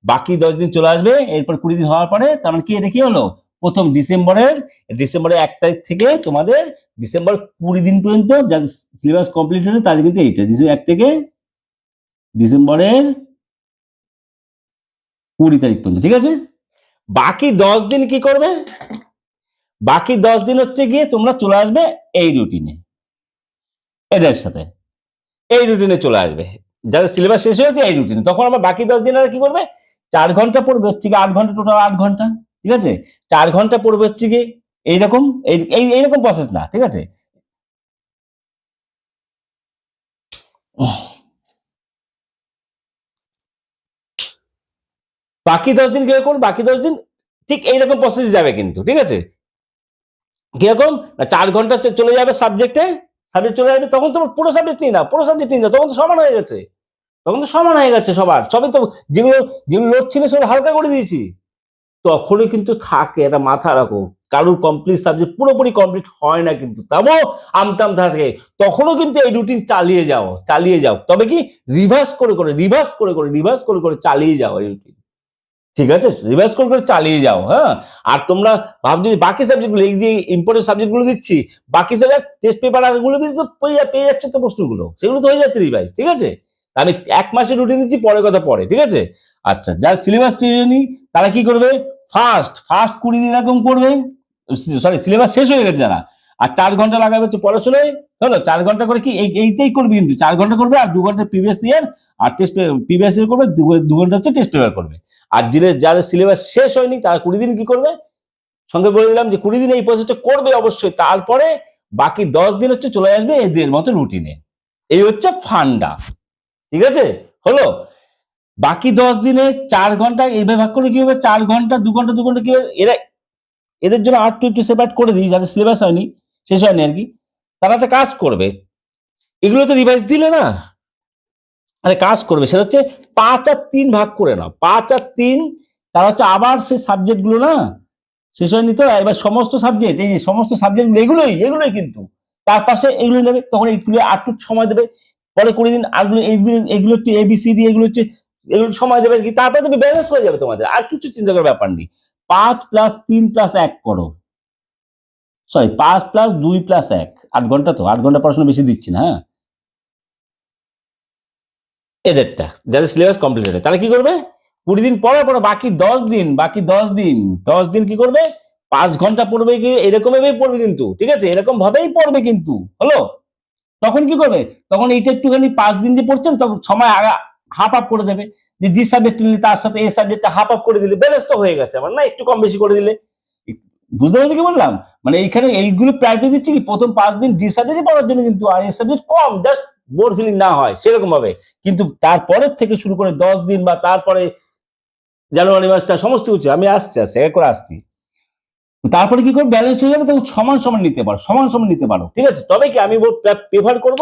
বাকি 10 দিন চলে আসবে, এরপর 20 দিন হওয়ার পরে তার মানে কি, এটা কি হলো, প্রথম ডিসেম্বরের 1 তারিখ থেকে তোমাদের ডিসেম্বর 20 দিন পর্যন্ত যাদের সিলেবাস কমপ্লিট হলো তাদের কিন্তু এইটা 1 থেকে ডিসেম্বরের 20 তারিখ পর্যন্ত, ঠিক আছে। বাকি 10 দিন কি করবে, বাকি 10 দিন হচ্ছে গিয়ে তোমরা চলে আসবে এই রুটিনে, এদের সাথে এই রুটিনে চলে আসবে, যাদের সিলেবাস শেষ হয়েছে এই রুটিনে। তখন আবার বাকি 10 দিন আর কি করবে, 4 ঘন্টা পড়বে হচ্ছে কি 8 ঘন্টা, টোটাল 8 ঘন্টা, ঠিক আছে। 4 ঘন্টা পড়বে হচ্ছে কি এইরকম, এইরকম প্রসেস না, ঠিক আছে। বাকি 10 দিন কিরকম, বাকি 10 দিন ঠিক এইরকম প্রসেস যাবে কিন্তু, ঠিক আছে। কিরকম না, 4 ঘন্টা চলে যাবে সাবজেক্টে, সাবজেক্ট চলে যাবে, তখন তোমার পুরো সাবজেক্ট নিয়ে না, পুরো সাবজেক্ট নিয়ে না, তখন তো সমান হয়ে গেছে, তখন তো সমান হয়ে গেছে সবার, সবই তো যেগুলো যেগুলো লোড ছিল সেগুলো হালকা করে দিয়েছি। তখনই কিন্তু থাকে, এটা মাথা রাখো, কারোর কমপ্লিট সাবজেক্ট পুরোপুরি কমপ্লিট হয় না কিন্তু, তাও আমতাম থাকে, তখনও কিন্তু এই রুটিন চালিয়ে যাও, চালিয়ে যাও, তবে কি রিভার্স করে করে রিভার্স করে করে রিভার্স করে করে চালিয়ে যাও এই রুটিন, ঠিক আছে, রিভার্স করে করে চালিয়ে যাও, হ্যাঁ। আর তোমরা ভাবছো যে বাকি সাবজেক্টগুলো, এই যে ইম্পর্টেন্ট সাবজেক্টগুলো দিচ্ছি, বাকি সাবজেক্ট টেস্ট পেপার আর গুলো কিন্তু পেয়ে যাচ্ছে তো প্রশ্নগুলো, সেগুলো তো হয়ে যাচ্ছে রিভাইজ, ঠিক আছে। আমি 1 মাসের রুটিন দিচ্ছি, পরে কথা পরে, ঠিক আছে। আচ্ছা, যার সিলেবাস নি তারা কি করবে, ফার্স্ট 20 দিন এরকম করবে, সরি সিলেবাস শেষ হয়ে গেছে যারা, আর 4 ঘন্টা লাগাবে হচ্ছে পড়াশোনায়, হলো 4 ঘন্টা করে কি এইটাই করবে কিন্তু, 4 ঘন্টা করবে, আর 2 ঘন্টা প্রিভিয়াস ইয়ার, আর প্রিভিয়াস ইয়ার করবে, 2 ঘন্টা হচ্ছে টেস্ট পেপার করবে। আর যাদের সিলেবাস শেষ হয়নি তারা 20 দিন কি করবে, সঙ্গে বলে দিলাম যে 20 দিন এই প্রসেসটা করবে অবশ্যই, তারপরে বাকি 10 দিন হচ্ছে চলে আসবে এদের মতো রুটিনে, এই হচ্ছে ফান্ডা, ঠিক আছে, হলো। বাকি 10 দিনে 4 ঘন্টা এইভাবে ভাগ করে কি হবে, 4 ঘন্টা 2 ঘন্টা 2 ঘন্টা কি হবে, এদের জন্য আর একটু সেপারেট করে দিই, যাদের সিলেবাস হয়নি, শেষ হয়নি আর কি, তারা একটা কাজ করবে, এগুলো তো রিভাইজ দিলে না, আরে কাজ করবে, সেটা হচ্ছে 5 আর 3 ভাগ করে নাও, 5 আর 3, তারা হচ্ছে আবার সেই সাবজেক্ট গুলো না শেষ হয়নি তো, এবার সমস্ত সাবজেক্ট, এই যে সমস্ত সাবজেক্ট এগুলোই এগুলোই কিন্তু, তার পাশে এগুলো নেবে, তখন এইগুলো আর একটু সময় দেবে, পরে 20 দিন আরগুলো এগুলো একটু ABCD এগুলো হচ্ছে, এগুলো সময় দেবে কি, তারপরে তুমি ব্যালেন্স হয়ে যাবে তোমাদের, আর কিছু চিন্তা করার ব্যাপার নেই। 5 + 3 + 1 করো, সরি 5 + 2 + 1, 8 ঘন্টা, তো 8 ঘন্টা পড়াশোনা বেশি দিচ্ছি না, হ্যাঁ। এদেরটা যাদের সিলেবাস কমপ্লিট হবে তারা কি করবে, 20 দিন পরে পরে বাকি 10 দিন, বাকি 10 দিন কি করবে, 5 ঘন্টা পড়বে, কি এরকম ভাবেই পড়বে কিন্তু, ঠিক আছে, এরকম ভাবেই পড়বে কিন্তু, হলো। তখন কি করবে, তখন এইটা একটুখানি 5 দিন যে পড়ছেন তখন সময় হাফ আপ করে দেবে, যে সাবজেক্ট নিলে তার সাথে এই সাবজেক্টটা হাফ আপ করে দিলে ব্যালেন্স তো হয়ে গেছে আমার, না একটু কম বেশি করে দিলে, বুঝতে পারছো কি বললাম, মানে এইখানে এইগুলো প্রায়োরিটি দিচ্ছি কি, প্রথম 5 দিন ডি সাবজেক্টে পড়ার জন্য কিন্তু, আর এই সাবজেক্ট কম, জাস্ট বোর ফিলিং না হয় সেরকম ভাবে, কিন্তু তারপরের থেকে শুরু করে 10 দিন বা তারপরে জানুয়ারি মাসটা সমস্ত কিছু আমি আসছি এক করে আসছি, তারপরে কি করে ব্যালেন্স হয়ে যাবে, তখন সমান সমান নিতে পারো, সমান সমান নিতে পারো, ঠিক আছে। তবে কি আমি প্রেফার করব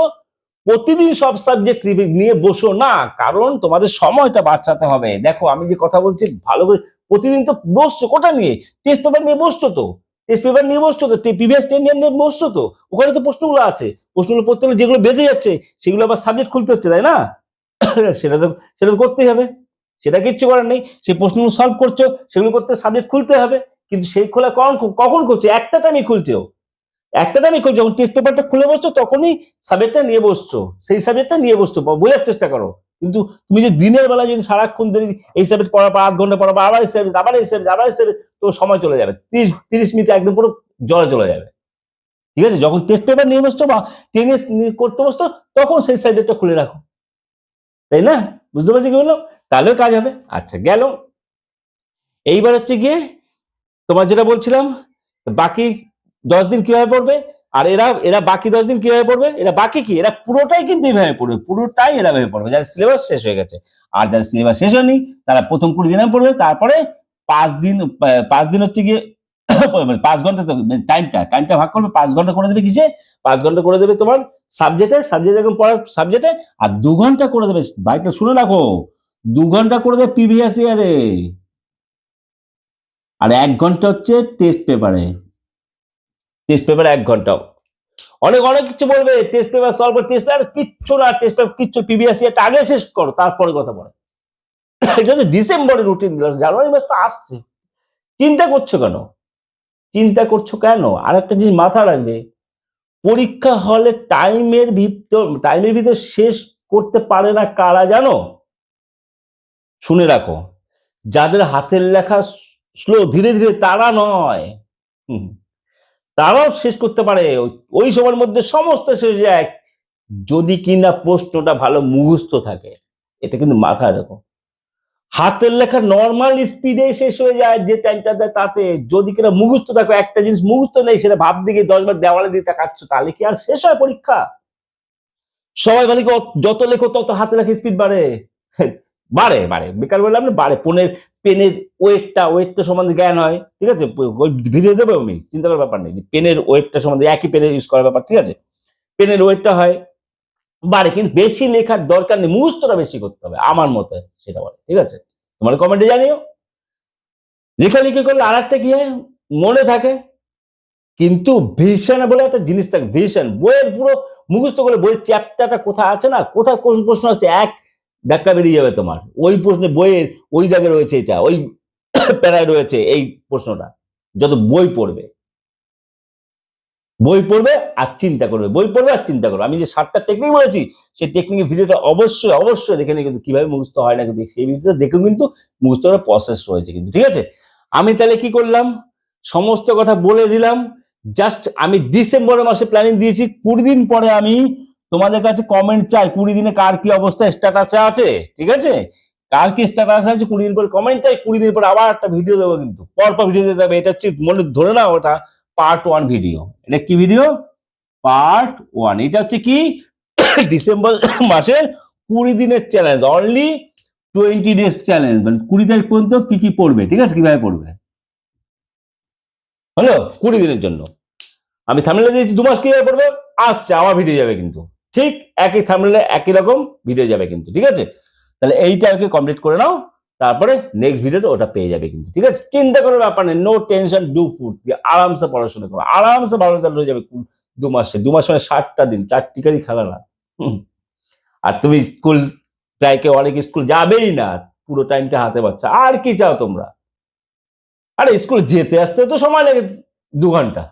প্রতিদিন সব সাবজেক্ট নিয়ে বসো না, কারণ তোমাদের সময়টা বাঁচাতে হবে। দেখো আমি যে কথা বলছি ভালো করে, প্রতিদিন তো বসছো কোটা নিয়ে, টেস্ট পেপার নিয়ে বসছো তো, টেস্ট পেপার নিয়ে বসছো তো, প্রিভিয়াস 10 ইয়ার নিয়ে বসছো তো, ওখানে তো প্রশ্নগুলো আছে, প্রশ্নগুলো পড়তে হলে যেগুলো বেঁধে যাচ্ছে সেগুলো আবার সাবজেক্ট খুলতে হচ্ছে, তাই না? সেটা তো সেটা তো করতেই হবে, সেটা কিচ্ছু করার নেই, সেই প্রশ্নগুলো সলভ করছো, সেগুলো করতে সাবজেক্ট খুলতে হবে, কিন্তু সেই খোলা কখন করছো, একটা টাইমই খুলছো, একটা টাইমই খুলছো, যখন টেস্ট পেপারটা খুলে বসছো তখনই সাবজেক্টটা নিয়ে বসছো, সেই সাবজেক্টটা নিয়ে বসছো, বোঝার চেষ্টা করো। কিন্তু তুমি যে দিনের বেলা যদি সারাক্ষণ ধরে এই সাবজেক্ট পড়া 8 ঘন্টা পড়াবো, আবার এই সাবজেক্ট, আবার এই সাবজেক্ট, আবার এই সাবজেক্ট, তো সময় চলে যাবে, 30 মিনিট একদম পুরো জলে চলে যাবে, ঠিক আছে। যখন টেস্ট পেপার নিয়ে বসছো বা টেনিস করতে বসছো তখন সেই সাবজেক্টটা খুলে রাখো, তাই না? বুঝতে পারছি কি বললাম, তাহলেও কাজ হবে। আচ্ছা গেল, এইবার হচ্ছে গিয়ে তোমার যেটা বলছিলাম, বাকি 10 দিন কিভাবে পড়বে, আর এরা এরা বাকি 10 দিন কিভাবে পড়বে, এরা বাকি কি, এরা পুরোটাই কিন্তু এইভাবে পড়বে, পুরোটাই এরা ভাবে পড়বে যাদের সিলেবাস শেষ হয়ে গেছে, আর যাদের সিলেবাস শেষ হয়নি তারা প্রথম 20 দিনে পড়বে, তারপরে 5 দিন হচ্ছে গিয়ে 5 ঘন্টা, টাইমটা ভাগ করবে, 5 ঘন্টা করে দেবে কিসে, 5 ঘন্টা করে দেবে তোমার সাবজেক্টে এখন পড়ার সাবজেক্টে, আর 2 ঘন্টা করে দেবে, বাইকটা শুনে রাখো, 2 ঘন্টা করে দেবে প্রিভিয়াস ইয়ারে, আর 1 ঘন্টা হচ্ছে টেস্ট পেপারে। টেস্ট পেপার 1 ঘন্টা। অনেক অনেক কিছু বলবে, টেস্ট পেপার সলভ করে, টেস্ট পেপার কিচ্ছু না, টেস্ট পেপার কিচ্ছু, প্রিভিয়াস ইয়ারটা আগে শেষ করো তারপরে কথা বলে। এটা হচ্ছে ডিসেম্বরের রুটিন দিলাম, জানুয়ারি মাস তো আসছে, চিন্তা করছো কেন? চিন্তা করছো কেন? আর একটা জিনিস মাথা রাখবে, পরীক্ষা হলে টাইমের ভিতর শেষ করতে পারে না কারা জানো? শুনে রাখো, যাদের হাতের লেখা স্লো, ধীরে ধীরে, তারা নয়। তারাও শেষ করতে পারে, ওই সময়ের মধ্যে সমস্ত শেষ যায়, যদি কিনা প্রশ্নটা ভালো মুখস্থ থাকে। এটা কিন্তু মাথায় রাখো, হাতের লেখা নর্মাল স্পিডে শেষ হয়ে যায় যে টাইমটা দেয় তাতে, যদি কিনা মুখস্থ থাকো, একটা জিনিস মুখস্থ নেই, সেটা ভাব দিকে 10 বার দেওয়ালে দিয়ে তাকাচ্ছ, তাহলে কি আর শেষ হয় পরীক্ষা? সবাই বলে যত লেখো তত হাতে লেখা স্পিড বাড়ে। বাড়ে বাড়ে, বেকার বললাম না, বাড়ে। পেনের ওয়েটটা সম্বন্ধে জ্ঞান হয়, ঠিক আছে, ভিডিও দেবো আমি, চিন্তা করার ব্যাপার নেই, যে পেনের ওয়েটটা সম্বন্ধে, একই পেনের ইউজ করার ব্যাপার, ঠিক আছে, পেনের ওয়েটটা হয়, বাড়ে, কিন্তু বেশি লেখার দরকার নেই, মুখস্থটা বেশি করতে হবে আমার মতে, সেটা বলে, ঠিক আছে। তোমার কমেন্টে জানিও। লেখালেখি করলে আর একটা কি হয়, মনে থাকে, কিন্তু ভিশন বলে একটা জিনিস থাকে, ভিশন, বইয়ের পুরো মুখস্থ করে, বইয়ের চ্যাপ্টারটা কোথায় আছে না, কোথায় কোন প্রশ্ন আসছে, এক ধাক্কা বেরিয়ে যাবে তোমার, ওই প্রশ্নে বইয়ের ওই জায়গায় রয়েছে, এটা ওই প্যারায় রয়েছে এই প্রশ্নটা। যত বই পড়বে আর চিন্তা করবে, বই পড়বে আর চিন্তা করবে। আমি যে 7টা টেকনিক বলেছি, সেই টেকনিকের ভিডিওটা অবশ্যই অবশ্যই দেখে নিই, কিন্তু কিভাবে মুখস্থ হয় না, কিন্তু সেই ভিডিওটা দেখেও কিন্তু মুখস্থ করার প্রসেস রয়েছে কিন্তু, ঠিক আছে। আমি তাহলে কি করলাম, সমস্ত কথা বলে দিলাম। জাস্ট আমি ডিসেম্বর মাসে প্ল্যানিং দিয়েছি, 20 দিন পরে আমি তোমাদের কাছে কমেন্ট চাই, 20 দিনে কার কি অবস্থা, স্ট্যাটাসে আছে, ঠিক আছে, কার কি স্ট্যাটাস আছে, 20 দিন পরে কমেন্ট চাই, 20 দিন পরে আবার একটা ভিডিও দেবো, কিন্তু পরপর ভিডিও দিতে হবে। এটা হচ্ছে মনে ধরে না, ওটা পার্ট 1 ভিডিও। এটা কি ভিডিও? পার্ট 1। এটা হচ্ছে কি, ডিসেম্বর মাসের 20 দিনের চ্যালেঞ্জ, অনলি 20 ডেজ চ্যালেঞ্জ, মানে 20 তারিখ পর্যন্ত কি কি পড়বে, ঠিক আছে, কিভাবে পড়বে, হলো 20 দিনের জন্য। আমি থাম্বনেলে দিয়েছি 2 মাস কিভাবে পড়বে, আসছে আমার ভিডিও যাবে কিন্তু, ঠিক একই থাম্বনেলে একই রকম ভিডিও যাবে কিন্তু, ঠিক আছে। তাহলে এইটা আর কি কমপ্লিট করে নাও, তারপরে নেক্সট ভিডিওতে ওটা পেয়ে যাবে কিন্তু, ঠিক আছে। চিন্তা করার ব্যাপার নেই, নো টেনশন, ডু ফুড, আরামসে পড়াশোনা করো, আরামসে ভালো রেজাল্ট হয়ে যাবে 2 মাস মানে 60টা দিন, 4টিকারই খেলা না। আর তুমি স্কুল প্রায় কেউ অনেক স্কুল যাবেই না, পুরো টাইমটা হাতে পাচ্ছে, আর কি চাও তোমরা? আরে স্কুল যেতে আসতে তো সময় লাগে 2 ঘন্টা,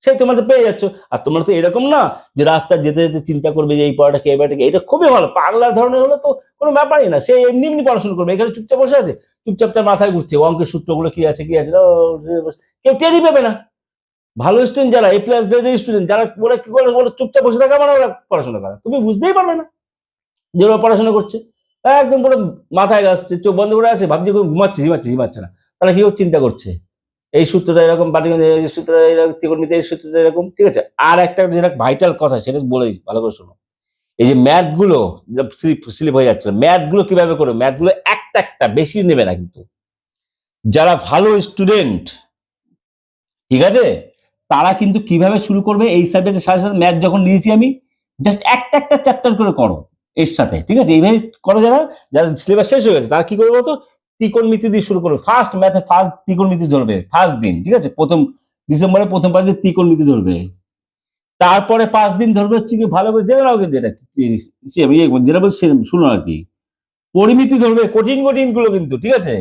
সেই তোমরা তো পেয়ে যাচ্ছ। আর তোমরা তো এরকম না যে রাস্তায় যেতে যেতে চিন্তা করবে যে এই পড়াটা কে, এটা খুবই ভালো। পাগলার ধরনের হলে তো কোনো ব্যাপারই না, সে এমনি এমনি পড়াশোনা করবে, এখানে চুপচাপ বসে আছে, চুপচাপ তার মাথায় ঘুরছে অঙ্কের সূত্রগুলো কি আছে, কেউ টেরই পাবে না। ভালো স্টুডেন্ট যারা, A+ গ্রেডের স্টুডেন্ট যারা, ওরা কি করে, ওরা চুপচাপ বসে থাকা মানে ওরা পড়াশোনা করে, তুমি বুঝতেই পারবে না যে ওরা পড়াশোনা করছে। একদম পুরো মাথায় গাছছে, চোখ বন্ধ করে আছে, ভাবছি ঝিমাচ্ছে না, তাহলে কি চিন্তা করছে, এই সূত্রটা এরকম, পাটিগণিত এই সূত্রটা এরকম, ত্রিকোণমিতি এই সূত্রটা এরকম, ঠিক আছে। আর একটা যেটা ভাইটাল কথা, সেটা বলে ভালো করে শোনো, এই যে ম্যাথ গুলো স্লিপ হয়ে যাচ্ছিল, ম্যাথ গুলো কিভাবে করবে, ম্যাথ গুলো একটা একটা বেশি নেবে না কিন্তু, যারা ভালো স্টুডেন্ট, ঠিক আছে, তারা কিন্তু কিভাবে শুরু করবে, এই সাবজেক্টের সাথে সাথে ম্যাথ যখন নিয়েছি আমি, জাস্ট একটা একটা চ্যাপ্টার করে করো এর সাথে, ঠিক আছে, এইভাবে করো। যারা যারা সিলেবাস শেষ হয়ে গেছে, তারা কি করবে বলতো, ত্রিকোণমিতি দিয়ে শুরু করবে, ফার্স্ট ম্যাথে ফার্স্ট ত্রিকোণমিতি ধরবে ফার্স্ট দিন, ঠিক আছে, ডিসেম্বরের প্রথম 5 দিন ত্রিকোণমিতি ধরবে, তারপরে 5 দিন ধরবে হচ্ছে কি, ভালো করে জেনে নাও কিন্তু, এটা যেটা বলছি শুনো আর কি, পরিমিতি ধরবে, কঠিন কঠিন গুলো কিন্তু, ঠিক আছে।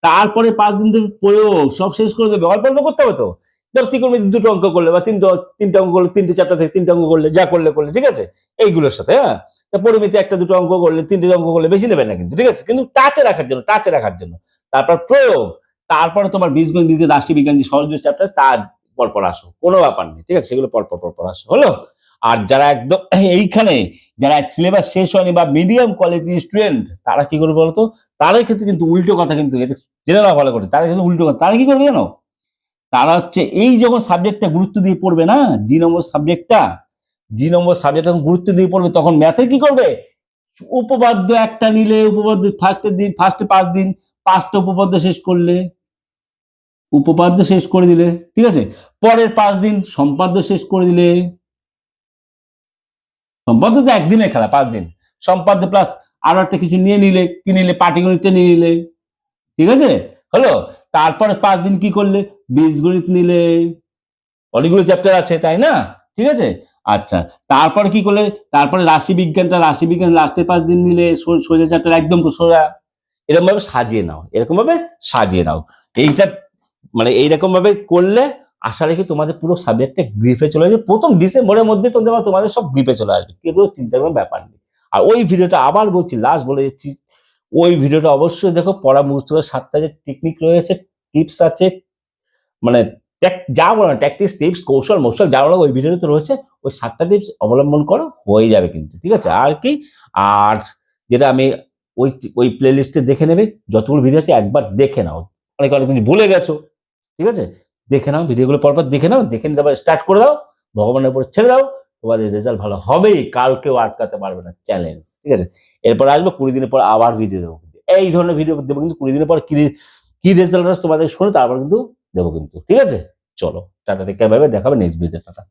তারপরে 5 দিন ধরে প্রয়োগ সব শেষ করে দেবে, অল্প অল্প করতে হবে তো। ধর ত্রিকোণমিতি 2টো অঙ্ক করলে, বা তিনটে অঙ্ক করলে, 3টে চ্যাপ্টার থেকে 3টে অঙ্ক করলে, যা করলে, ঠিক আছে, এইগুলোর সাথে, হ্যাঁ। পরিমিতি 1-2টো অঙ্ক করলে, 3টে অঙ্ক করলে, বেশি নেবে না কিন্তু, ঠিক আছে, কিন্তু টাচে রাখার জন্য। তারপর প্রয়োগ, তারপরে তোমার বীজগণিত, রাশিবিজ্ঞান, যে সহজ চ্যাপ্টার, তার পরপর আসো, কোনো ব্যাপার নেই, ঠিক আছে, সেগুলো পরপর আসো, হলো। আর যারা একদম এইখানে, যারা সিলেবাস শেষ হয়নি বা মিডিয়াম কোয়ালিটির স্টুডেন্ট, তারা কি করবে বলতো, তাদের ক্ষেত্রে কিন্তু উল্টো কথা, কিন্তু এটা জেনে না ভালো করে, তারা কিন্তু উল্টো কথা, তারা কি করবে জানো, তারা হচ্ছে এই যখন সাবজেক্টটা গুরুত্ব দিয়ে পড়বে না, জি নম্বর সাবজেক্ট যখন গুরুত্ব দিয়ে পড়বে, তখন ম্যাথে কি করবে, উপপাদ্য একটা নিলে, উপপাদ্য ফার্স্টে 5 দিন 5টা উপপাদ্য শেষ করে দিলে, ঠিক আছে, পরের 5 দিন সম্পাদ্য শেষ করে দিলে, সম্পাদ্য তো একদিনের খেলা, 5 দিন সম্পাদ্য প্লাস আরো একটা কিছু নিয়ে নিলে, পাটিগণিতটা নিয়ে নিলে, ঠিক আছে, হলো। তারপরে 5 দিন কি করলে, বীজগণিত নিলে, অনেকগুলো চ্যাপ্টার আছে তাই না, ঠিক আছে। আচ্ছা, তারপরে কি করলে, তারপরে রাশিবিজ্ঞান লাস্টের 5 দিন নিলে, সোজা চ্যাপ্টার একদম সোজা। এরকম ভাবে সাজিয়ে নাও, এরকম ভাবে সাজিয়ে নাও। এইটা মানে এইরকম ভাবে করলে আশা রাখি তোমাদের পুরো সাবজেক্টটা গ্রিপে চলে আসবে। প্রথম ডিসেম্বরের মধ্যে তোমাদের সব গ্রিপে চলে আসবে, কেউ চিন্তা করার ব্যাপার নেই। আর ওই ভিডিওটা আবার বলছি, লাস্ট বলে যাচ্ছি, ওই ভিডিওটা অবশ্যই দেখো। পড়া মুখস্থ করে 7টা যে টেকনিক রয়েছে, টিপস আছে, মানে যা বলো না, ট্যাকটিক্স, টিপস, কৌশল মৌশল যা বলো ওই ভিডিওতে রয়েছে। ওই 7টা টিপস অবলম্বন করো, হয়ে যাবে কিন্তু, ঠিক আছে। আর কি, আর যেটা আমি ওই ওই প্লে লিস্টে দেখে নেবে, যতগুলো ভিডিও আছে একবার দেখে নাও। অনেক কিছু ভুলে গেছো, ঠিক আছে। দেখে নাও ভিডিওগুলো, পরপর দেখে নাও, দেখে নিতে আবার স্টার্ট করে দাও, ভগবানের উপর ছেড়ে দাও, তোমাদের রেজাল্ট ভালো হবেই, কালকেও আটকাতে পারবে না, চ্যালেঞ্জ, ঠিক আছে। এরপর আসবো 20 দিনের পর আবার ভিডিও দেবো, এই ধরনের ভিডিও দেবো কিন্তু 20 দিনের পর কি রেজাল্ট তোমাদের শুনে তারপর কিন্তু দেবো কিন্তু, ঠিক আছে। চলো টাটা, থেকে ভাবে দেখাবে নেক্সট ভিডিও, টাটা।